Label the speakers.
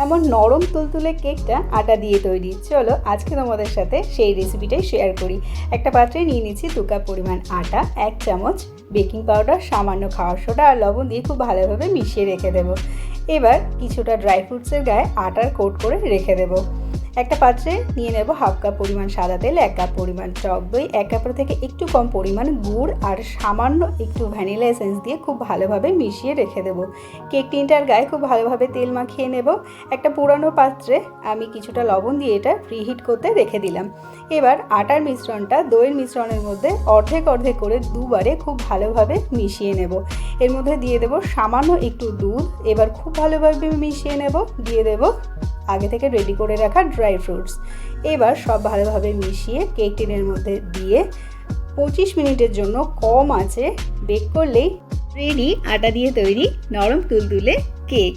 Speaker 1: এমন নরম তুলতুলে কেকটা আটা দিয়ে তৈরি। চলো আজকে তোমাদের সাথে সেই রেসিপিটাই শেয়ার করি। একটা পাত্রে নিয়ে নিচ্ছি 2 কাপ পরিমাণ আটা, 1 চামচ বেকিং পাউডার, সামান্য খাওয়ার সোডা আর লবণ দিয়ে খুব ভালোভাবে মিশিয়ে রেখে দেবো। এবার কিছুটা ড্রাই ফ্রুটসের গায়ে আটার কোট করে রেখে দেবো। একটা পাত্রে নিয়ে নেব 1/2 কাপ পরিমাণ সাদা তেল, 1 কাপ পরিমাণ টক দই, 1 কাপের থেকে একটু কম পরিমাণ গুড় আর সামান্য একটু ভ্যানিলা এসেন্স দিয়ে খুব ভালোভাবে মিশিয়ে রেখে দেব। কেক টিনটার গায়ে খুব ভালোভাবে তেল মাখিয়ে নেব। একটা পুরানো পাত্রে আমি কিছুটা লবণ দিয়ে এটা প্রিহিট করতে রেখে দিলাম। এবার আটার মিশ্রণটা দইয়ের মিশ্রণের মধ্যে অর্ধেক অর্ধেক করে দুবারে খুব ভালোভাবে মিশিয়ে নেব। এর মধ্যে দিয়ে দেব সামান্য একটু দুধ। এবার খুব ভালোভাবে মিশিয়ে নেব। দিয়ে দেব আগে থেকে রেডি করে রাখা ড্রাই ফ্রুটস। এবার সব ভালোভাবে মিশিয়ে কেক টিনের মধ্যে দিয়ে 25 মিনিটের জন্য কম আঁচে বেক করলেই রেডি আটা দিয়ে তৈরি নরম তুলতুলে কেক।